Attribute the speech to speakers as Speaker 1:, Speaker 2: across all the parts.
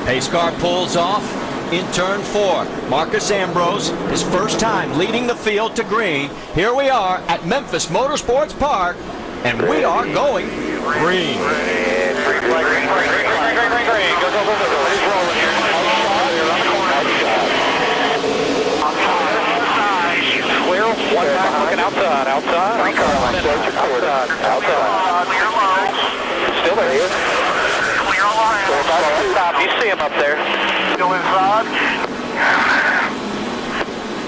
Speaker 1: Pace car pulls off in turn 4. Marcus Ambrose, his first time leading the field to green. Here we are at Memphis Motorsports Park, and we are going green.
Speaker 2: One back looking outside. Outside. Still there. Stop. You see him up there. Go inside.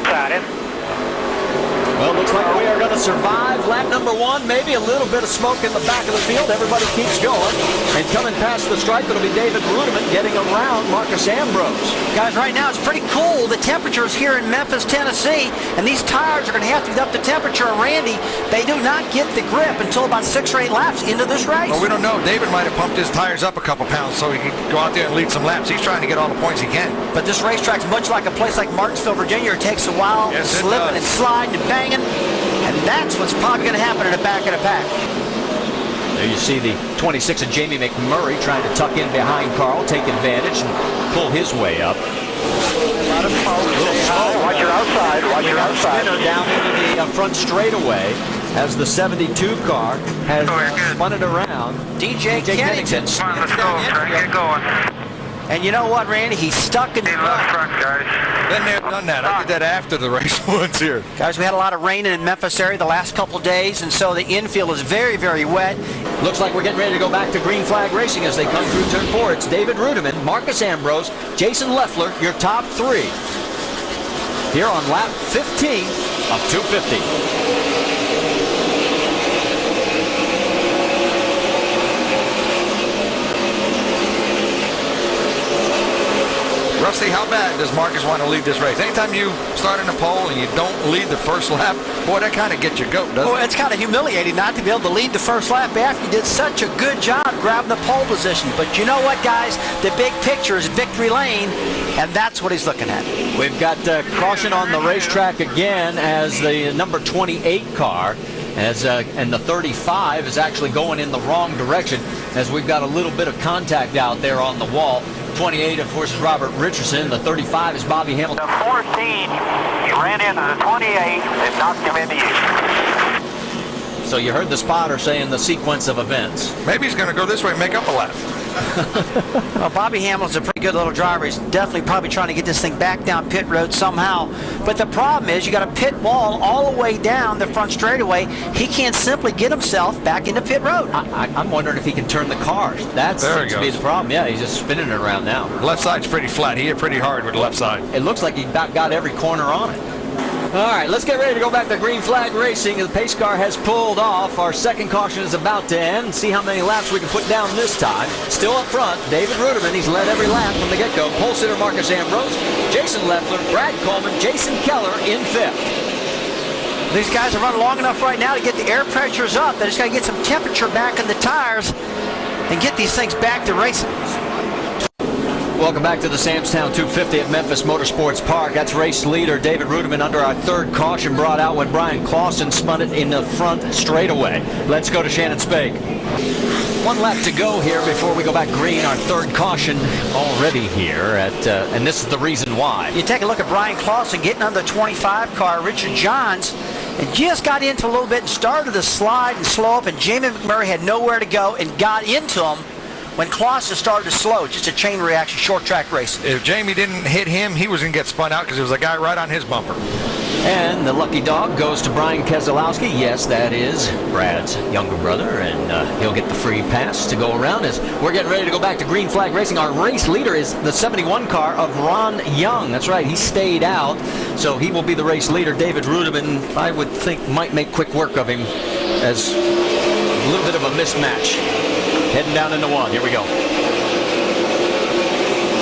Speaker 2: Got it.
Speaker 1: Well, looks like we are going to survive lap number 1. Maybe a little bit of smoke in the back of the field. Everybody keeps going. And coming past the stripe, it'll be David Rudiman getting around Marcus Ambrose.
Speaker 3: Guys, right now it's pretty cool. The temperature's here in Memphis, Tennessee, and these tires are going to have to get up to temperature. Randy, they do not get the grip until about 6 or 8 laps into this race.
Speaker 4: Well, we don't know. David might have pumped his tires up a couple pounds so he can go out there and lead some laps. He's trying to get all the points he can.
Speaker 3: But this racetrack's much like a place like Martinsville, Virginia. It takes a while, slipping and sliding and banging. And that's what's probably going to happen in the back of the pack.
Speaker 1: There you see the 26 of Jamie McMurray trying to tuck in behind Carl, take advantage, and pull his way up.
Speaker 2: Watch your outside. Watch your outside.
Speaker 1: Spinner down into the front straightaway as the 72 car has spun it around.
Speaker 3: DJ Kennington.
Speaker 2: Let's go. Try to get going.
Speaker 3: And you know what, Randy? He's stuck in the
Speaker 2: front, guys.
Speaker 4: Been there, done that. I did that after the race once here.
Speaker 3: Guys, we had a lot of rain in the Memphis area the last couple days, and so the infield is very, very wet.
Speaker 1: Looks like we're getting ready to go back to green flag racing as they come through turn 4. It's David Rudiman, Marcus Ambrose, Jason Leffler, your top 3. Here on lap 15 of 250.
Speaker 4: Rusty, how bad does Marcus want to lead this race? Anytime you start in the pole and you don't lead the first lap, boy, that kind of gets your goat, doesn't it?
Speaker 3: Well, it's kind of humiliating not to be able to lead the first lap after you did such a good job grabbing the pole position. But you know what, guys? The big picture is victory lane, and that's what he's looking at.
Speaker 1: We've got caution on the racetrack again as the number 28 car and the 35 is actually going in the wrong direction as we've got a little bit of contact out there on the wall. 28, of course, is Robert Richardson. The 35 is Bobby Hamilton.
Speaker 2: The 14, he ran into the 28 and knocked him into you.
Speaker 1: So you heard the spotter saying the sequence of events.
Speaker 4: Maybe he's going to go this way and make up a lap.
Speaker 3: Well, Bobby Hamilton's a pretty good little driver. He's definitely probably trying to get this thing back down pit road somehow. But the problem is you got a pit wall all the way down the front straightaway. He can't simply get himself back into pit road.
Speaker 1: I'm wondering if he can turn the cars. That seems to be the problem. Yeah, he's just spinning it around now.
Speaker 4: Left side's pretty flat. He hit pretty hard with the left side.
Speaker 1: It looks like he about got every corner on it. All right, let's get ready to go back to green flag racing. The pace car has pulled off. Our second caution is about to end. See how many laps we can put down this time. Still up front, David Rudiman. He's led every lap from the get-go. Pole sitter Marcus Ambrose, Jason Leffler, Brad Coleman, Jason Keller in 5th.
Speaker 3: These guys are running long enough right now to get the air pressures up. They just got to get some temperature back in the tires and get these things back to racing.
Speaker 1: Welcome back to the Samstown 250 at Memphis Motorsports Park. That's race leader David Rudiman under our third caution, brought out when Brian Clausen spun it in the front straightaway. Let's go to Shannon Spake. 1 lap to go here before we go back green. Our third caution already here and this is the reason why.
Speaker 3: You take a look at Brian Clausen getting on the 25 car, Richard Johns, and just got into a little bit and started to slide and slow up, and Jamie McMurray had nowhere to go and got into him when Clausen started to slow. Just a chain reaction, short track race.
Speaker 4: If Jamie didn't hit him, he was going to get spun out because there was a guy right on his bumper.
Speaker 1: And the lucky dog goes to Brian Keselowski. Yes, that is Brad's younger brother, and he'll get the free pass to go around as we're getting ready to go back to green flag racing. Our race leader is the 71 car of Ron Young. That's right, he stayed out, so he will be the race leader. David Rudiman, I would think, might make quick work of him as a little bit of a mismatch. Heading down into 1. Here we go.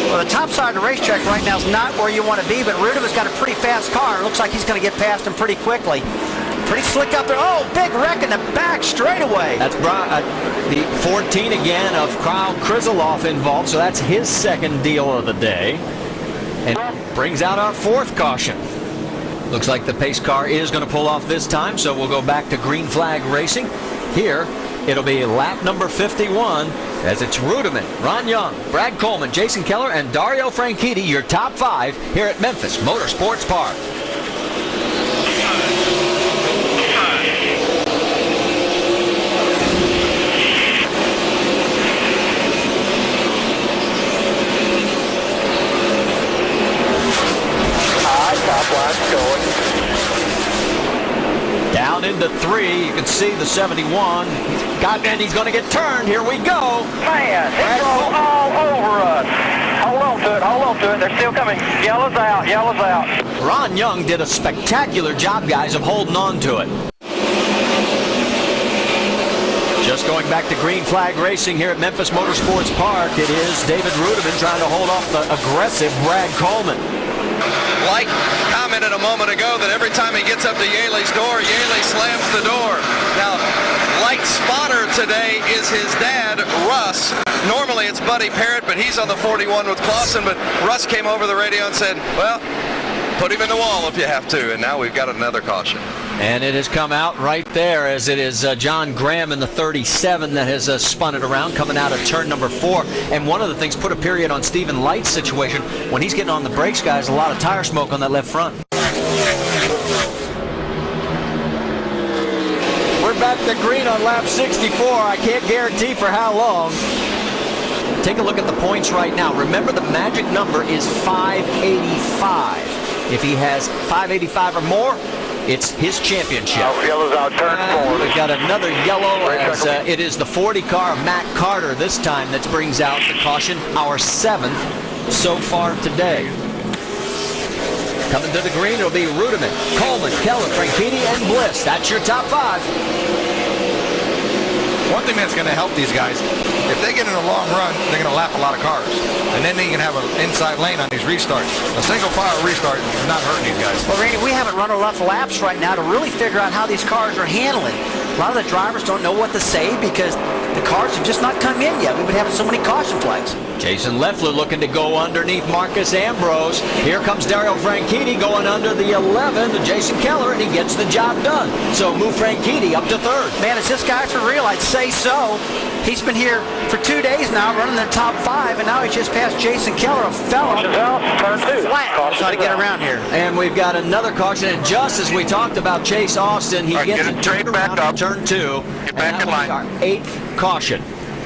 Speaker 3: Well, the top side of the racetrack right now is not where you want to be, but Rudiman's got a pretty fast car. It looks like he's going to get past him pretty quickly. Pretty slick up there. Oh, big wreck in the back straightaway.
Speaker 1: That's the 14 again of Kyle Krizeloff involved, so that's his second deal of the day. And brings out our fourth caution. Looks like the pace car is going to pull off this time, so we'll go back to green flag racing. Here, it'll be lap number 51 As it's Rudiman, Ron Young, Brad Coleman, Jason Keller, and Dario Franchitti, your top 5 here at Memphis Motorsports Park. Down into 3, you can see the 71. He's going to get turned. Here we go.
Speaker 2: Man, it's all over us. Hold on to it. They're still coming. Yellow's out.
Speaker 1: Ron Young did a spectacular job, guys, of holding on to it. Just going back to green flag racing here at Memphis Motorsports Park, it is David Rudiman trying to hold off the aggressive Brad Coleman.
Speaker 5: Light commented a moment ago that every time he gets up to Yaley's door, Yaley slams the door. Now, Light's spotter today is his dad, Russ. Normally it's Buddy Parrott, but he's on the 41 with Clausen. But Russ came over the radio and said, well, put him in the wall if you have to. And now we've got another caution.
Speaker 1: And it has come out right there, as it is John Graham in the 37 that has spun it around, coming out of turn number 4. And one of the things, put a period on Stephen Light's situation. When he's getting on the brakes, guys, a lot of tire smoke on that left front. We're back to green on lap 64. I can't guarantee for how long. Take a look at the points right now. Remember, the magic number is 585. If he has 585 or more, it's his championship.
Speaker 2: Yellow's out, turn 4.
Speaker 1: We've got another yellow, as it is the 40 car of Matt Carter this time that brings out the caution, our 7th so far today. Coming to the green, it'll be Rudiman, Coleman, Keller, Franchitti, and Bliss. That's your top 5.
Speaker 4: One thing that's going to help these guys, if they get in a long run, they're going to lap a lot of cars. And then they can have an inside lane on these restarts. A single file restart is not hurting these guys.
Speaker 3: Well, Randy, we haven't run enough laps right now to really figure out how these cars are handling. A lot of the drivers don't know what to say because the cars have just not come in yet. We've been having so many caution flags.
Speaker 1: Jason Leffler looking to go underneath Marcus Ambrose. Here comes Dario Franchitti going under the 11 to Jason Keller, and he gets the job done. So move Franchitti up to 3rd.
Speaker 3: Man, is this guy for real? I'd say so. He's been here for 2 days now running the top 5, and now he just passed Jason Keller, a fella.
Speaker 2: Turn 2.
Speaker 3: Flat. Trying to get around here.
Speaker 1: And we've got another caution, and just as we talked about Chase Austin, he gets it turned around to turn 2.
Speaker 2: Get back in line.
Speaker 1: Our 8th caution.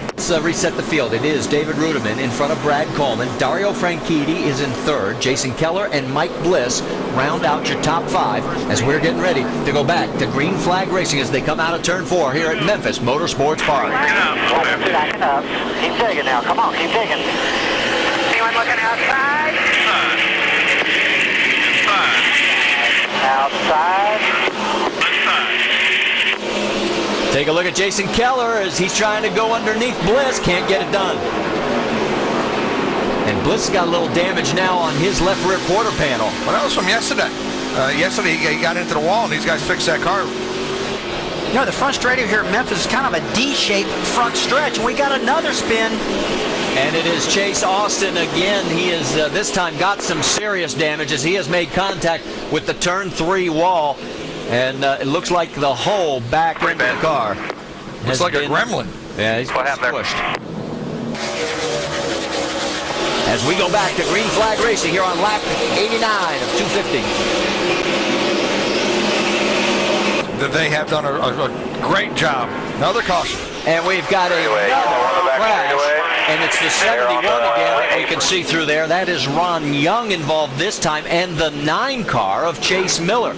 Speaker 1: Let's reset the field. It is David Rudiman in front of Brad Coleman. Dario Franchitti is in 3rd. Jason Keller and Mike Bliss round out your top 5 as we're getting ready to go back to green flag racing as they come out of turn 4 here at Memphis Motorsports Park.
Speaker 2: Backing up. Keep digging now. Come on, keep digging. Anyone looking outside? Outside.
Speaker 1: Take a look at Jason Keller as he's trying to go underneath Bliss. Can't get it done. And Bliss has got a little damage now on his left rear quarter panel.
Speaker 4: Well, that was from yesterday. Yesterday he got into the wall and these guys fixed that car.
Speaker 3: You know, the front straight here at Memphis is kind of a D-shaped front stretch, and we got another spin.
Speaker 1: And it is Chase Austin again. He has this time got some serious damage as he has made contact with the turn 3 wall. And it looks like the hole back into the car.
Speaker 4: Looks like a gremlin.
Speaker 1: Yeah, he's
Speaker 2: What happened there?
Speaker 1: squished. As we go back to green flag racing here on lap 89 of 250.
Speaker 4: They have done a great job. Another caution.
Speaker 1: And we've got another crash. And it's the 71 again that we can see through there. That is Ron Young involved this time, and the 9 car of Chase Miller.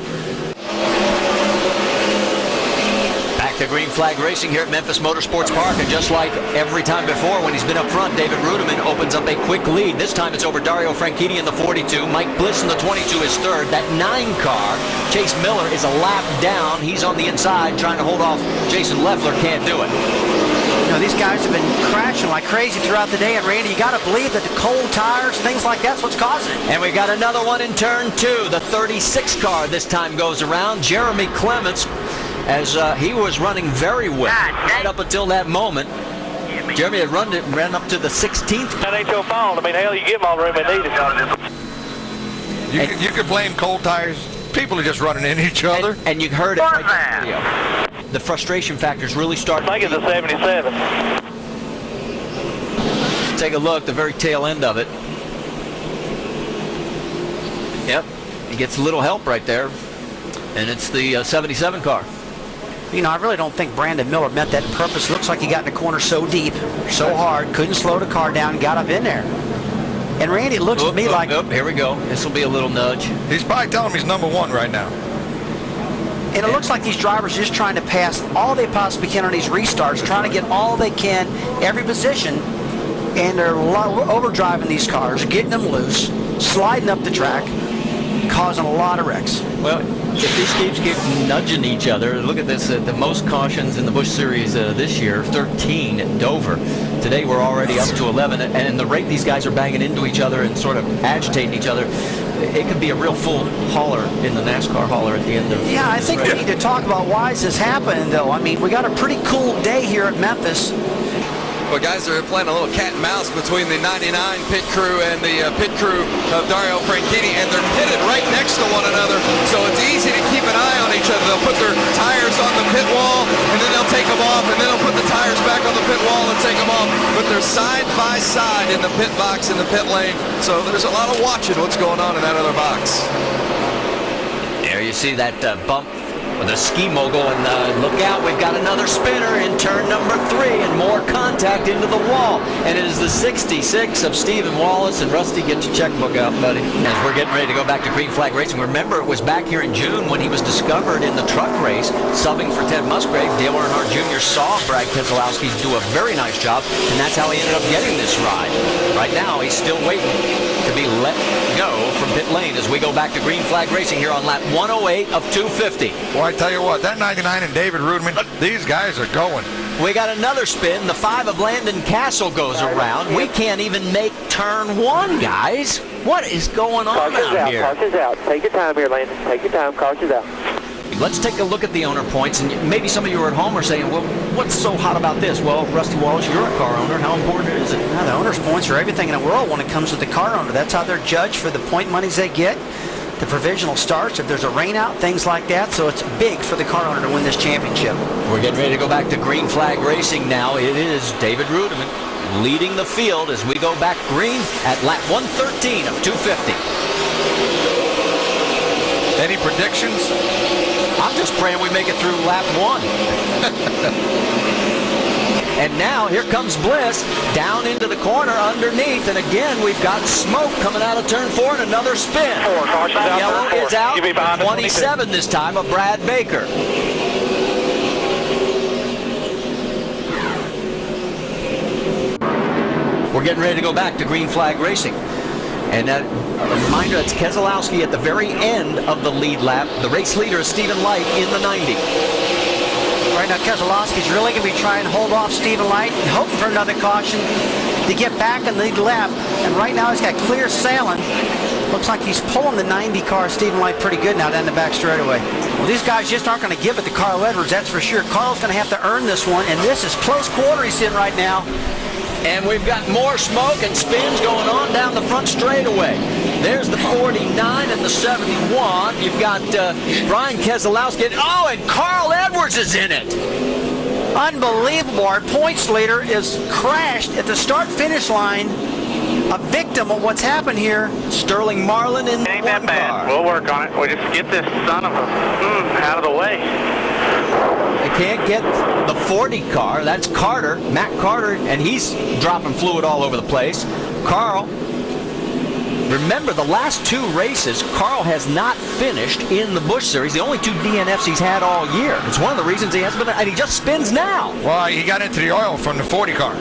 Speaker 1: Back to green flag racing here at Memphis Motorsports Park, and just like every time before when he's been up front, David Rudiman opens up a quick lead. This time it's over Dario Franchitti in the 42. Mike Bliss in the 22 is 3rd. That 9 car, Chase Miller, is a lap down. He's on the inside trying to hold off Jason Leffler. Can't do it.
Speaker 3: You know, these guys have been crashing like crazy throughout the day, and Randy, you got to believe that the cold tires, things like that's what's causing it.
Speaker 1: And we got another one in turn 2. The 36 car this time goes around. Jeremy Clements, as he was running very well right up until that moment. Jeremy had ran up to the 16th.
Speaker 2: That ain't your fault. I mean, hell, you give them all the room they need.
Speaker 4: You could blame cold tires. People are just running into each other.
Speaker 1: And you heard it right in the video. The frustration factors really started.
Speaker 2: I think it's a 77.
Speaker 1: take a look, the very tail end of it. Yep, he gets a little help right there, and it's the 77 car.
Speaker 3: You know, I really don't think Brandon Miller meant that on purpose. Looks like he got in the corner so deep, so hard, couldn't slow the car down, and got up in there. And Randy, it looks to me like...
Speaker 1: Here we go. This will be a little nudge.
Speaker 4: He's probably telling him he's number one right now.
Speaker 3: And it looks like these drivers are just trying to pass all they possibly can on these restarts, trying to get all they can, every position, and they're overdriving these cars, getting them loose, sliding up the track, causing a lot of wrecks.
Speaker 1: Well, if these teams keep nudging each other, look at this, the most cautions in the Busch Series this year, 13 at Dover. Today we're already up to 11, and the rate these guys are banging into each other and sort of agitating each other, it could be a real full hauler in the NASCAR hauler at the end of
Speaker 3: Yeah, I think we need to talk about why is this happening, though. I mean, we got a pretty cool day here at Memphis.
Speaker 5: Well, guys are playing a little cat and mouse between the 99 pit crew and the pit crew of Dario Franchitti, and they're pitted right next to one another, so it's easy to keep an eye on each other. They'll put their tires on the pit wall, and then they'll take them off, and then they'll put the tires back on the pit wall and take them off. But they're side by side in the pit box, in the pit lane, so there's a lot of watching what's going on in that other box.
Speaker 1: There you see that bump with a ski mogul, and look out, we've got another spinner in turn number 3 and more contact into the wall, and it is the 66 of Stephen Wallace. And Rusty, get your checkbook out, buddy, as we're getting ready to go back to Green Flag Racing. Remember, it was back here in June when he was discovered in the truck race subbing for Ted Musgrave. Dale Earnhardt Jr. saw Brad Keselowski do a very nice job, and that's how he ended up getting this ride. Right now he's still waiting to be let go from pit lane as we go back to Green Flag Racing here on lap 108 of 250.
Speaker 4: Well, I tell you what, that 99 and David Rudeman, these guys are going.
Speaker 1: We got another spin. The 5 of Landon Castle goes around. We can't even make turn 1, guys. What is going on out here?
Speaker 2: Caution's out. Take your time here, Landon. Take your time. Caution's out.
Speaker 1: Let's take a look at the owner points, and maybe some of you are at home are saying, well, what's so hot about this? Well, Rusty Wallace, you're a car owner. How important is it?
Speaker 3: Now, the owner's points are everything in the world when it comes to the car owner. That's how they're judged for the point monies they get, the provisional starts, if there's a rain out, things like that. So it's big for the car owner to win this championship.
Speaker 1: We're getting ready to go back to Green Flag Racing now. It is David Rudeman leading the field as we go back green at lap 113 of 250.
Speaker 4: Any predictions?
Speaker 1: I'm just praying we make it through lap 1. And now here comes Bliss down into the corner underneath, and again we've got smoke coming out of turn 4 and another spin. Yellow is out. 27 this time of Brad Baker. We're getting ready to go back to Green Flag Racing. And a reminder, that's Keselowski at the very end of the lead lap. The race leader is Stephen Light in the 90.
Speaker 3: Right now, Keselowski's really going to be trying to hold off Stephen Light and hoping for another caution to get back in the lead lap. And right now, he's got clear sailing. Looks like he's pulling the 90 car, Stephen Light, pretty good now down the back straightaway. Well, these guys just aren't going to give it to Carl Edwards, that's for sure. Carl's going to have to earn this one, and this is close quarter he's in right now.
Speaker 1: And we've got more smoke and spins going on down the front straightaway. There's the 49 and the 71. You've got Brian Keselowski. Oh, and Carl Edwards is in it.
Speaker 3: Unbelievable. Our points leader is crashed at the start-finish line. A victim of what's happened here.
Speaker 1: Sterling Marlin in
Speaker 2: Ain't
Speaker 1: one
Speaker 2: that bad.
Speaker 1: car.
Speaker 2: We'll work on it. We'll just get this son of a out of the way.
Speaker 1: They can't get the 40 car. That's Carter, Matt Carter, and he's dropping fluid all over the place. Carl, remember the last 2 races, Carl has not finished in the Busch Series. The only 2 DNFs he's had all year. It's one of the reasons he hasn't been, and he just spins now.
Speaker 4: Well, he got into the oil from the 40 car.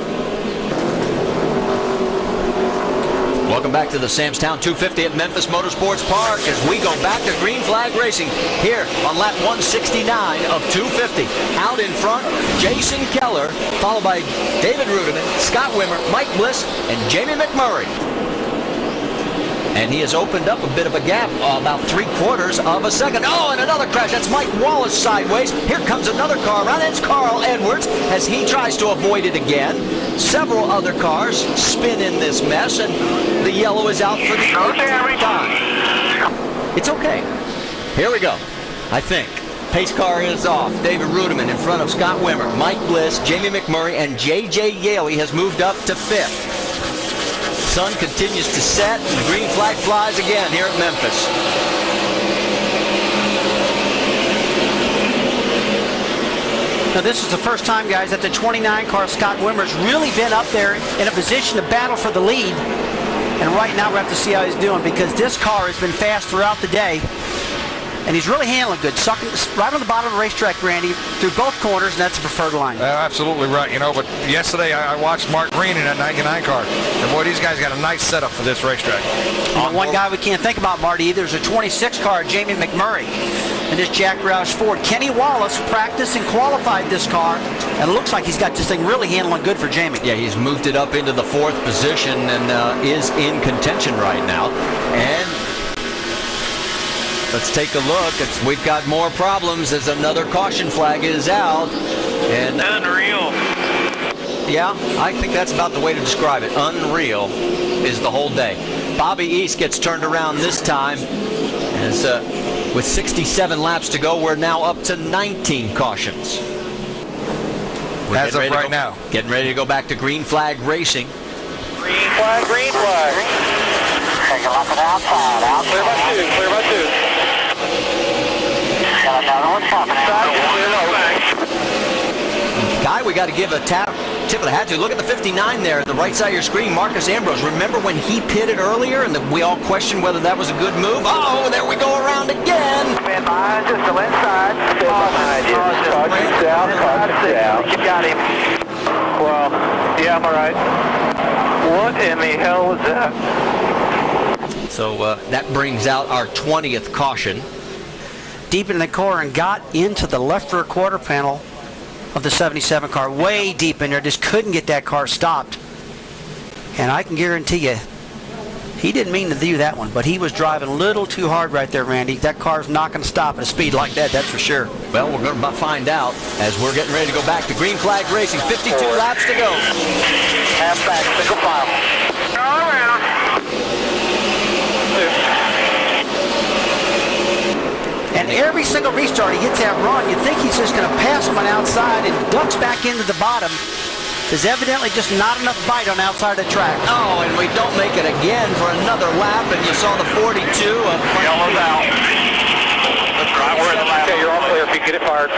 Speaker 1: Welcome back to the Samstown 250 at Memphis Motorsports Park as we go back to Green Flag Racing here on lap 169 of 250. Out in front, Jason Keller, followed by David Rudeman, Scott Wimmer, Mike Bliss, and Jamie McMurray. And he has opened up a bit of a gap, about 3/4 of a second. Oh, and another crash. That's Mike Wallace sideways. Here comes another car around. It's Carl Edwards as he tries to avoid it again. Several other cars spin in this mess, and the yellow is out for the 8th time. It's okay. Here we go, I think. Pace car is off. David Rudeman in front of Scott Wimmer. Mike Bliss, Jamie McMurray, and J.J. Yaley has moved up to 5th. sun continues to set, and the green flag flies again here at Memphis.
Speaker 3: Now, this is the first time, guys, that the 29 car Scott Wimmer's really been up there in a position to battle for the lead. And right now, we have to see how he's doing, because this car has been fast throughout the day. And he's really handling good, sucking right on the bottom of the racetrack, Randy, through both corners, and that's the preferred line.
Speaker 4: Absolutely right. But yesterday I watched Mark Green in that 99 car. And boy, these guys got a nice setup for this racetrack.
Speaker 3: One guy we can't think about, Marty, either is a 26 car, Jamie McMurray. And this Jack Roush Ford. Kenny Wallace practiced and qualified this car, and it looks like he's got this thing really handling good for Jamie.
Speaker 1: Yeah, he's moved it up into the 4th position and is in contention right now. And let's take a look. We've got more problems as another caution flag is out. And
Speaker 2: Unreal.
Speaker 1: yeah, I think that's about the way to describe it. Unreal is the whole day. Bobby East gets turned around this time. As, with 67 laps to go, we're now up to 19 cautions.
Speaker 4: As of right now.
Speaker 1: Getting ready to go back to green flag racing.
Speaker 2: Green flag, green flag.
Speaker 6: Take a look at outside.
Speaker 2: Clear by 2, clear by 2.
Speaker 6: Got another one coming.
Speaker 2: Side, get clear low.
Speaker 1: Guy we got to give a tip of the hat to. Look at the 59 there at the right side of your screen, Marcus Ambrose. Remember when he pitted earlier and we all questioned whether that was a good move? Oh, there we go around again.
Speaker 2: Stand by, just still inside. Stand behind you. Caution down, caution down. You got him. Well, yeah, I'm all right. What in the hell was that?
Speaker 1: So that brings out our 20th caution.
Speaker 3: Deep in the core and got into the left rear quarter panel of the 77 car, way deep in there, just couldn't get that car stopped. And I can guarantee you, he didn't mean to do that one, but he was driving a little too hard right there, Randy. That car's not going to stop at a speed like that, that's for sure.
Speaker 1: Well, we're going to find out as we're getting ready to go back to green flag racing. 52 laps to go.
Speaker 2: Half back, single file. All around.
Speaker 3: And every single restart he hits that run, you think he's just going to pass him on outside and ducks back into the bottom. There's evidently just not enough bite on outside of the track.
Speaker 1: Oh, and we don't make it again for another lap, and you saw the 42 of
Speaker 2: Yellow's out. Right where the lap. Okay, you're all clear if you get it fired.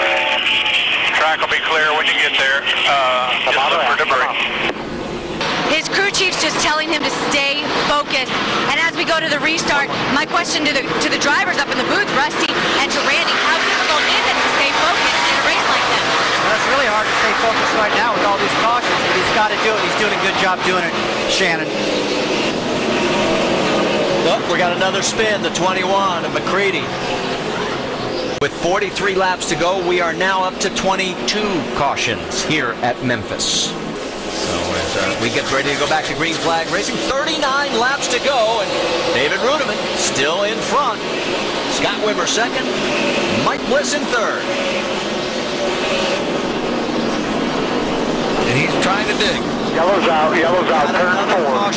Speaker 2: Track will be clear when you get there. Just look for debris.
Speaker 7: His crew chief's just telling him to stay focused. And as we go to the restart, my question to the drivers up in the booth, Rusty and to Randy, how difficult is it to stay focused in a race like this?
Speaker 3: Well, it's really hard to stay focused right now with all these cautions, but he's got to do it. He's doing a good job doing it, Shannon.
Speaker 1: Oh, we got another spin, the 21 of McCready. With 43 laps to go, we are now up to 22 cautions here at Memphis. So as we get ready to go back to green flag racing, 39 laps to go, and David Rudiman still in front. Scott Wimmer second, Mike Bliss in third.
Speaker 4: And he's trying to dig.
Speaker 2: Yellow's out,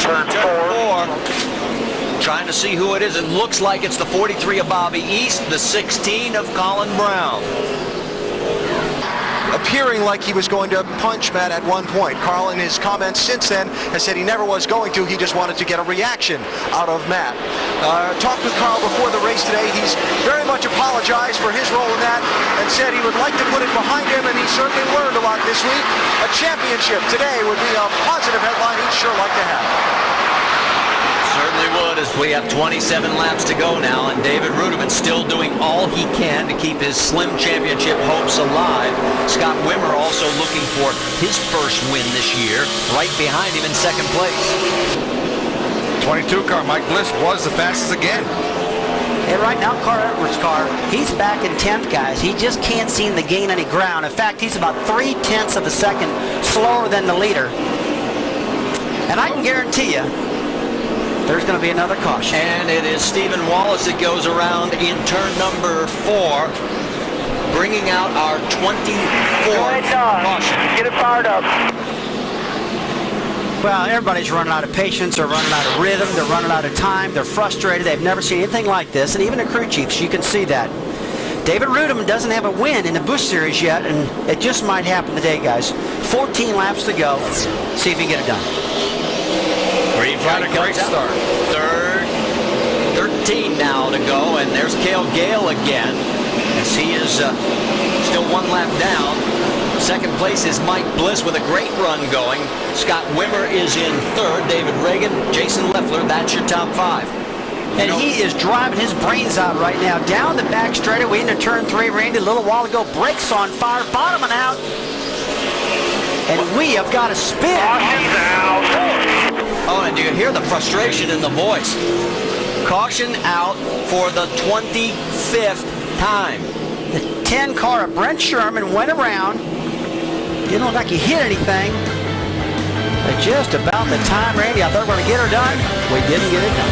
Speaker 1: Turn
Speaker 2: four.
Speaker 1: Trying to see who it is. It looks like it's the 43 of Bobby East, the 16 of Colin Brown.
Speaker 8: Appearing like he was going to punch Matt at one point. Carl, in his comments since then, has said he never was going to. He just wanted to get a reaction out of Matt. Talked with Carl before the race today. He's very much apologized for his role in that and said he would like to put it behind him, and he certainly learned a lot this week. A championship today would be a positive headline he'd sure like to have.
Speaker 1: Certainly would, as we have 27 laps to go now, and David Rudiman still doing all he can to keep his slim championship hopes alive. Scott Wimmer also looking for his first win this year, right behind him in second place.
Speaker 4: 22 car, Mike Bliss was the fastest again.
Speaker 3: And right now, Carl Edwards' car, he's back in 10th, guys. He just can't seem to gain any ground. In fact, he's about 3/10 of a second slower than the leader. And I can guarantee you, there's going to be another caution.
Speaker 1: And it is Stephen Wallace that goes around in turn number 4, bringing out our 24th caution.
Speaker 2: Get it fired up.
Speaker 3: Well, everybody's running out of patience. They're running out of rhythm. They're running out of time. They're frustrated. They've never seen anything like this. And even the crew chiefs, you can see that. David Rudiman doesn't have a win in the Busch Series yet, and it just might happen today, guys. 14 laps to go. See if he can get it done.
Speaker 1: Green flag
Speaker 4: got a great
Speaker 1: comes out.
Speaker 4: start.
Speaker 1: Third, 13 now to go, and there's Cale Gale again, as he is still one lap down. Second place is Mike Bliss with a great run going. Scott Wimmer is in third. David Reagan, Jason Leffler, that's your top five.
Speaker 3: And he is driving his brains out right now. Down the back straightaway into turn 3, Randy, a little while ago. Brakes on fire, bottoming out. And we have got a spin.
Speaker 1: Oh, and you hear the frustration in the voice. Caution out for the 25th time.
Speaker 3: The 10 car of Brent Sherman went around. Didn't look like he hit anything. But just about the time, Randy, I thought we were going to get her done. We didn't get it done.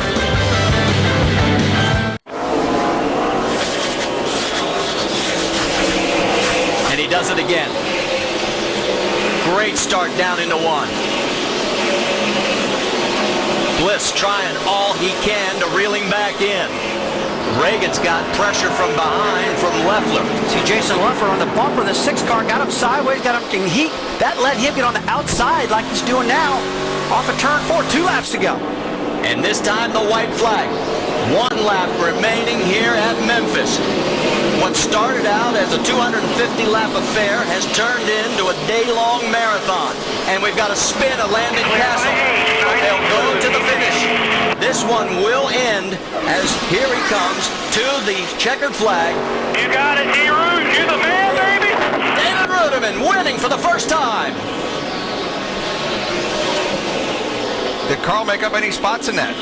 Speaker 1: And he does it again. Great start down into one. Bliss trying all he can to reel him back in. Reagan's got pressure from behind from Leffler.
Speaker 3: See Jason Leffler on the bumper. The 6 car got him sideways, got him in heat. That let him get on the outside like he's doing now. Off of turn 4, 2 laps to go.
Speaker 1: And this time the white flag. 1 lap remaining here at Memphis. What started out as a 250-lap affair has turned into a day-long marathon. And we've got a spin of Landon Castle. They'll go to the finish. This one will end as here he comes to the checkered flag.
Speaker 2: You got it, D-Rouge. You're the man, baby.
Speaker 1: David Ruderman winning for the first time.
Speaker 4: Did Carl make up any spots in that?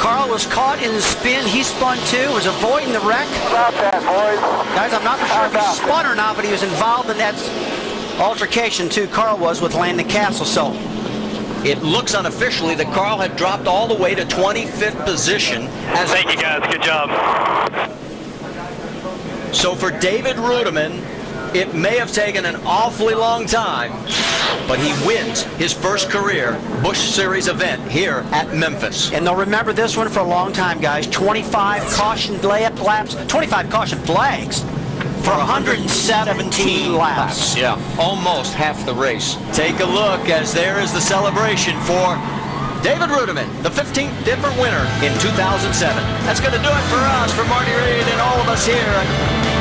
Speaker 3: Carl was caught in the spin. He spun too, was avoiding the wreck.
Speaker 2: About that, boys.
Speaker 3: Guys, I'm not for sure if he spun or not, but he was involved in that altercation too. Carl was with Landon Castle, so
Speaker 1: it looks unofficially that Carl had dropped all the way to 25th position.
Speaker 2: Thank you, guys. Good job.
Speaker 1: So for David Ruderman, it may have taken an awfully long time, but he wins his first career Busch Series event here at Memphis.
Speaker 3: and they'll remember this one for a long time, guys. 25 caution laps, 25 caution flags for 117 laps.
Speaker 1: Yeah, almost half the race. Take a look as there is the celebration for David Ruderman, the 15th different winner in 2007. That's going to do it for us, for Marty Reed and all of us here at